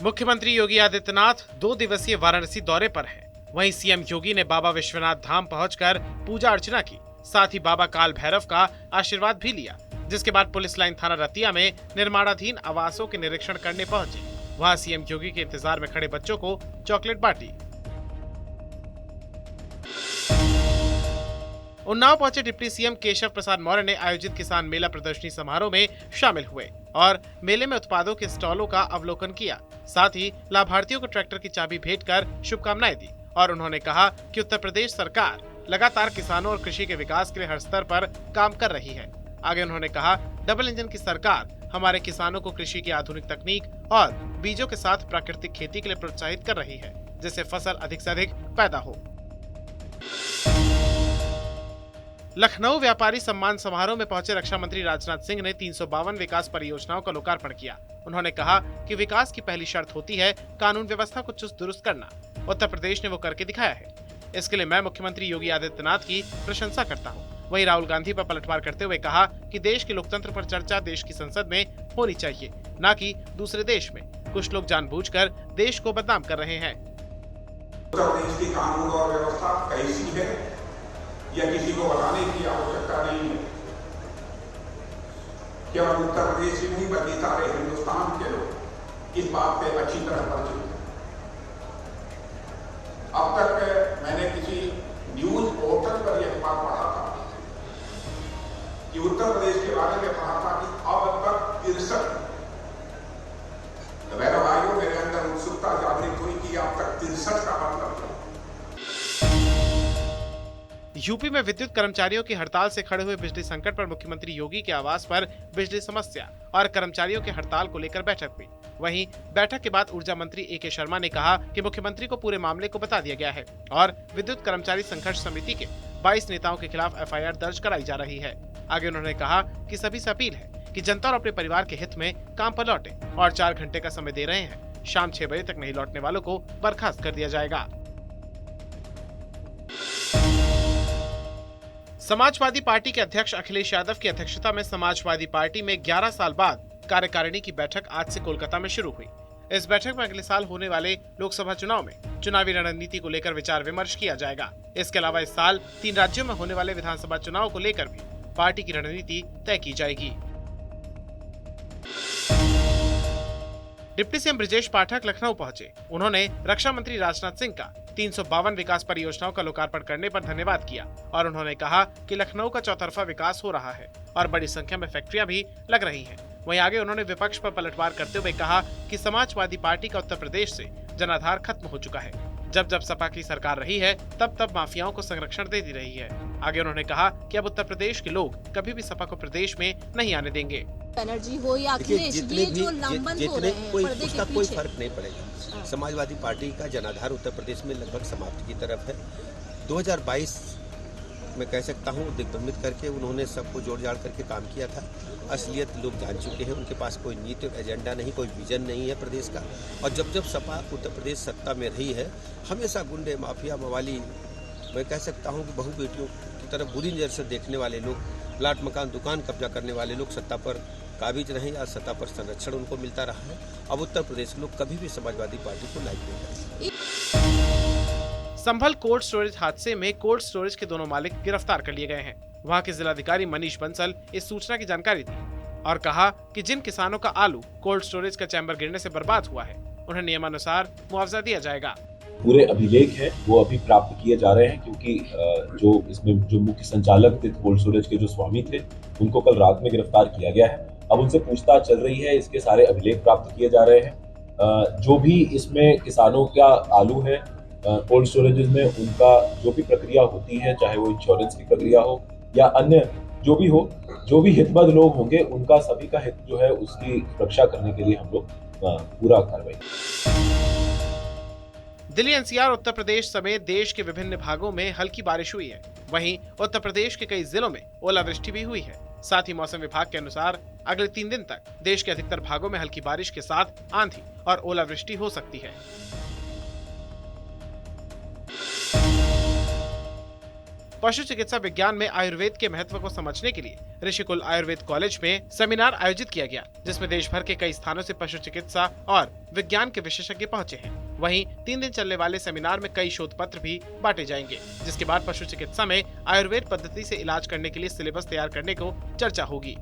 मुख्यमंत्री योगी आदित्यनाथ 2 दिवसीय वाराणसी दौरे पर हैं। वहीं सीएम योगी ने बाबा विश्वनाथ धाम पहुंचकर पूजा अर्चना की, साथ ही बाबा काल भैरव का आशीर्वाद भी लिया, जिसके बाद पुलिस लाइन थाना रतिया में निर्माणाधीन आवासों के निरीक्षण करने पहुंचे। वहां सीएम योगी के इंतजार में खड़े बच्चों को चॉकलेट बांटी। उन्नाव पहुंचे डिप्टी सीएम केशव प्रसाद मौर्य ने आयोजित किसान मेला प्रदर्शनी समारोह में शामिल हुए और मेले में उत्पादों के स्टॉलों का अवलोकन किया। साथ ही लाभार्थियों को ट्रैक्टर की चाबी भेंट कर शुभकामनाएं दी और उन्होंने कहा कि उत्तर प्रदेश सरकार लगातार किसानों और कृषि के विकास के लिए हर स्तर पर काम कर रही है। आगे उन्होंने कहा, डबल इंजन की सरकार हमारे किसानों को कृषि की आधुनिक तकनीक और बीजों के साथ प्राकृतिक खेती के लिए प्रोत्साहित कर रही है, जिससे फसल अधिक से अधिक पैदा हो। लखनऊ व्यापारी सम्मान समारोह में पहुंचे रक्षा मंत्री राजनाथ सिंह ने 352 विकास परियोजनाओं का लोकार्पण किया। उन्होंने कहा कि विकास की पहली शर्त होती है कानून व्यवस्था को चुस्त दुरुस्त करना। उत्तर प्रदेश ने वो करके दिखाया है। इसके लिए मैं मुख्यमंत्री योगी आदित्यनाथ की प्रशंसा करता हूं। वहीं राहुल गांधी पर पलटवार करते हुए कहा कि देश के लोकतंत्र पर चर्चा देश की संसद में होनी चाहिए, न कि दूसरे देश में। कुछ लोग जानबूझकर देश को बदनाम कर रहे हैं। उत्तर प्रदेश की कानून और व्यवस्था कैसी है यह किसी को बताने की आवश्यकता नहीं है। केवल उत्तर प्रदेश ही नहीं बल्कि सारे हिंदुस्तान के लोग इस बात पे अच्छी तरह परिचित हैं। अब तक मैंने किसी न्यूज पोर्टल पर यह बात पढ़ा था कि उत्तर प्रदेश के बारे में पढ़ा था कि अब तक 63 मेरे भाइयों मेरे अंदर उत्सुकता जागृत हुई कि अब तक 63 का मतलब है। यूपी में विद्युत कर्मचारियों की हड़ताल से खड़े हुए बिजली संकट पर मुख्यमंत्री योगी के आवास पर बिजली समस्या और कर्मचारियों की हड़ताल को लेकर बैठक हुई। वहीं बैठक के बाद ऊर्जा मंत्री ए.के. शर्मा ने कहा कि मुख्यमंत्री को पूरे मामले को बता दिया गया है और विद्युत कर्मचारी संघर्ष समिति के 22 नेताओं के खिलाफ एफआईआर दर्ज कराई जा रही है। आगे उन्होंने कहा कि सभी से अपील है कि जनता और अपने परिवार के हित में काम पर लौटे और 4 घंटे का समय दे रहे हैं। शाम 6 बजे तक नहीं लौटने वालों को बर्खास्त कर दिया जाएगा। समाजवादी पार्टी के अध्यक्ष अखिलेश यादव की अध्यक्षता में समाजवादी पार्टी में 11 साल बाद कार्यकारिणी की बैठक आज से कोलकाता में शुरू हुई। इस बैठक में अगले साल होने वाले लोकसभा चुनाव में चुनावी रणनीति को लेकर विचार विमर्श किया जाएगा। इसके अलावा इस साल 3 राज्यों में होने वाले विधानसभा चुनाव को लेकर भी पार्टी की रणनीति तय की जाएगी। डिप्टी सीएम ब्रिजेश पाठक लखनऊ पहुंचे। उन्होंने रक्षा मंत्री राजनाथ सिंह का 352 विकास परियोजनाओं का लोकार्पण करने पर धन्यवाद किया और उन्होंने कहा कि लखनऊ का चौतरफा विकास हो रहा है और बड़ी संख्या में फैक्ट्रियां भी लग रही हैं। वहीं आगे उन्होंने विपक्ष पर पलटवार करते हुए कहा कि समाजवादी पार्टी का उत्तर प्रदेश से जनाधार खत्म हो चुका है। जब जब सपा की सरकार रही है तब तब माफियाओं को संरक्षण देती रही है। आगे उन्होंने कहा कि अब उत्तर प्रदेश के लोग कभी भी सपा को प्रदेश में नहीं आने देंगे। बनर्जी हो या अखिलेश, ये जो लामबंद हो रहे हैं पर्दे के कोई पीछे, फर्क नहीं पड़ेगा। समाजवादी पार्टी का जनाधार उत्तर प्रदेश में लगभग समाप्ति की तरफ है। 2022 में कह सकता हूँ दिग्भ्रमित करके उन्होंने सबको जोड़ जाड़ करके काम किया था। असलियत लोग जान चुके हैं। उनके पास कोई नीति और एजेंडा नहीं, कोई विजन नहीं है प्रदेश का। और जब जब सपा उत्तर प्रदेश सत्ता में रही है हमेशा गुंडे माफिया मवाली, मैं कह सकता हूँ कि बहू बेटियों की तरफ बुरी नजर से देखने वाले लोग, प्लाट मकान दुकान कब्जा करने वाले लोग सत्ता पर काबिज रहे या सत्ता पर संरक्षण उनको मिलता रहा है। अब उत्तर प्रदेश के लोग कभी भी समाजवादी पार्टी को लाइक नहीं करेंगे। संभल कोल्ड स्टोरेज हादसे में कोल्ड स्टोरेज के दोनों मालिक गिरफ्तार कर लिए गए हैं। वहां के जिलाधिकारी मनीष बंसल इस सूचना की जानकारी दी और कहा कि जिन किसानों का आलू कोल्ड स्टोरेज का चैम्बर गिरने से बर्बाद हुआ है उन्हें नियमानुसार मुआवजा दिया जाएगा। पूरे अभिलेख हैं वो अभी प्राप्त किए जा रहे हैं क्योंकि जो इसमें जो मुख्य संचालक थे कोल्ड स्टोरेज के जो स्वामी थे उनको कल रात में गिरफ्तार किया गया है। अब उनसे पूछताछ चल रही है। इसके सारे अभिलेख प्राप्त किए जा रहे हैं। जो भी इसमें किसानों का आलू है कोल्ड स्टोरेजेस में, उनका जो भी प्रक्रिया होती है, चाहे वो इंश्योरेंस की प्रक्रिया हो या अन्य जो भी हो, जो भी हितमंद लोग होंगे उनका सभी का हित जो है उसकी रक्षा करने के लिए हम लोग पूरा कार्रवाई। दिल्ली एनसीआर उत्तर प्रदेश समेत देश के विभिन्न भागों में हल्की बारिश हुई है। वहीं उत्तर प्रदेश के कई जिलों में ओलावृष्टि भी हुई है। साथ ही मौसम विभाग के अनुसार अगले 3 दिन तक देश के अधिकतर भागों में हल्की बारिश के साथ आंधी और ओलावृष्टि हो सकती है। पशु चिकित्सा विज्ञान में आयुर्वेद के महत्व को समझने के लिए ऋषिकुल आयुर्वेद कॉलेज में सेमिनार आयोजित किया गया, जिसमें देश भर के कई स्थानों से पशु चिकित्सा और विज्ञान के विशेषज्ञ पहुंचे हैं। वहीं 3 दिन चलने वाले सेमिनार में कई शोध पत्र भी बांटे जाएंगे, जिसके बाद पशु चिकित्सा में आयुर्वेद पद्धति से इलाज करने के लिए सिलेबस तैयार करने को चर्चा होगी।